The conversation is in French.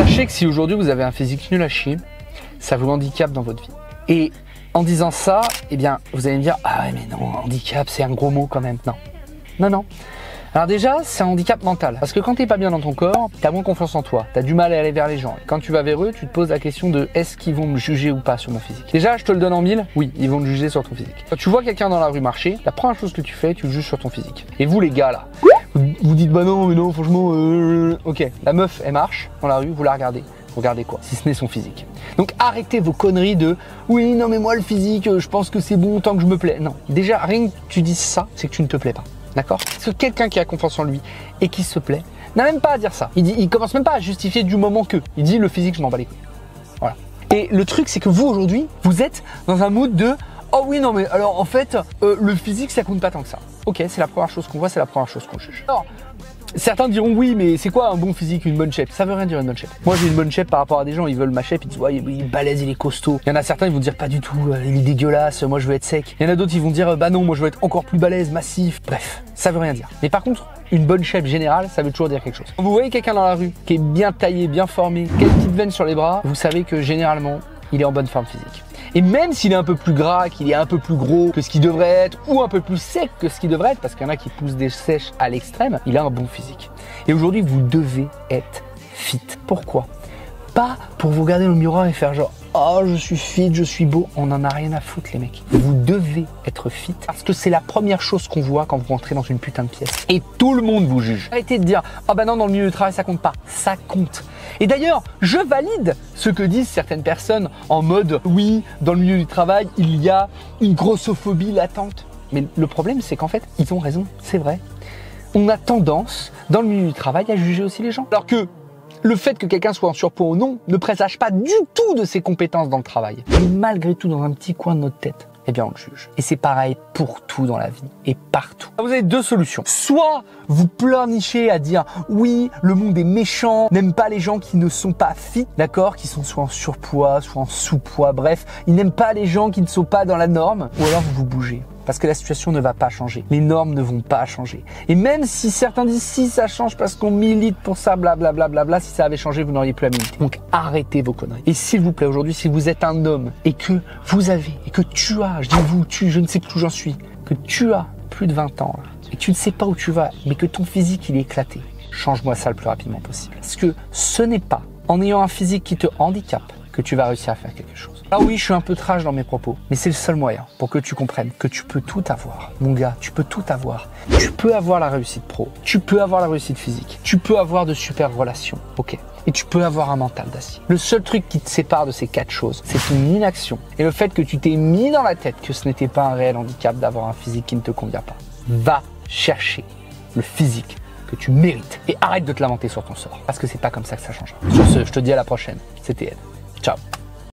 Sachez que si aujourd'hui vous avez un physique nul à chier, ça vous handicape dans votre vie. Et en disant ça, eh bien, vous allez me dire, ah ouais, mais non, handicap, c'est un gros mot quand même. Non, non, non. Alors déjà, c'est un handicap mental. Parce que quand t'es pas bien dans ton corps, t'as moins confiance en toi. T'as du mal à aller vers les gens. Et quand tu vas vers eux, tu te poses la question de est-ce qu'ils vont me juger ou pas sur mon physique. Déjà, je te le donne en 1000, oui, ils vont te juger sur ton physique. Quand tu vois quelqu'un dans la rue marcher, la première chose que tu fais, tu le juges sur ton physique. Et vous les gars là, vous dites bah non, mais non, franchement, ok. La meuf, elle marche dans la rue, vous la regardez. Vous regardez quoi? Si ce n'est son physique. Donc arrêtez vos conneries de oui, non mais moi le physique, je pense que c'est bon tant que je me plais. Non, déjà, rien que tu dises ça, c'est que tu ne te plais pas. D'accord? Parce que quelqu'un qui a confiance en lui et qui se plaît n'a même pas à dire ça. Il commence même pas à justifier du moment que. Il dit le physique, je m'en bats les couilles. Voilà. Et le truc, c'est que vous aujourd'hui, vous êtes dans un mood de oh oui, non mais alors en fait, le physique ça compte pas tant que ça. Ok, c'est la première chose qu'on voit, c'est la première chose qu'on juge. Alors, certains diront oui, mais c'est quoi un bon physique, une bonne shape? Ça veut rien dire une bonne shape. Moi j'ai une bonne shape par rapport à des gens, ils veulent ma shape, ils disent ouais, il est balèze, il est costaud. Il y en a certains, ils vont dire pas du tout, il est dégueulasse, moi je veux être sec. Il y en a d'autres, ils vont dire bah non, moi je veux être encore plus balèze, massif. Bref, ça veut rien dire. Mais par contre, une bonne shape générale, ça veut toujours dire quelque chose. Quand vous voyez quelqu'un dans la rue qui est bien taillé, bien formé, qui a une petite veine sur les bras, vous savez que généralement, il est en bonne forme physique. Et même s'il est un peu plus gras, qu'il est un peu plus gros que ce qu'il devrait être, ou un peu plus sec que ce qu'il devrait être, parce qu'il y en a qui poussent des sèches à l'extrême, il a un bon physique. Et aujourd'hui, vous devez être fit. Pourquoi? Pas pour vous regarder dans le miroir et faire genre « Oh, je suis fit, je suis beau ». On n'en a rien à foutre, les mecs. Vous devez être fit parce que c'est la première chose qu'on voit quand vous rentrez dans une putain de pièce. Et tout le monde vous juge. Arrêtez de dire « Ah bah non, dans le milieu du travail, ça compte pas ». Ça compte. Et d'ailleurs, je valide ce que disent certaines personnes en mode « Oui, dans le milieu du travail, il y a une grossophobie latente ». Mais le problème, c'est qu'en fait, ils ont raison. C'est vrai. On a tendance, dans le milieu du travail, à juger aussi les gens. Alors que le fait que quelqu'un soit en surpoids ou non ne présage pas du tout de ses compétences dans le travail. Mais malgré tout, dans un petit coin de notre tête, eh bien on le juge. Et c'est pareil pour tout dans la vie et partout. Vous avez deux solutions. Soit vous pleurnichez à dire oui, le monde est méchant, n'aime pas les gens qui ne sont pas fit, d'accord, qui sont soit en surpoids, soit en sous-poids, bref, ils n'aiment pas les gens qui ne sont pas dans la norme. Ou alors vous bougez. Parce que la situation ne va pas changer. Les normes ne vont pas changer. Et même si certains disent si ça change parce qu'on milite pour ça, blablabla, bla, si ça avait changé, vous n'auriez plus à militer. Donc arrêtez vos conneries. Et s'il vous plaît, aujourd'hui, si vous êtes un homme et que vous avez, et que tu as, je dis vous, je ne sais plus où j'en suis, que tu as plus de 20 ans, là, et tu ne sais pas où tu vas, mais que ton physique, il est éclaté, change-moi ça le plus rapidement possible. Parce que ce n'est pas en ayant un physique qui te handicape que tu vas réussir à faire quelque chose. Ah oui, je suis un peu trash dans mes propos, mais c'est le seul moyen pour que tu comprennes que tu peux tout avoir. Mon gars, tu peux tout avoir. Tu peux avoir la réussite pro, tu peux avoir la réussite physique, tu peux avoir de super relations, ok. Et tu peux avoir un mental d'acier. Le seul truc qui te sépare de ces quatre choses, c'est ton inaction et le fait que tu t'es mis dans la tête que ce n'était pas un réel handicap d'avoir un physique qui ne te convient pas. Va chercher le physique que tu mérites et arrête de te lamenter sur ton sort parce que c'est pas comme ça que ça changera. Sur ce, je te dis à la prochaine. C'était Ed. Ciao.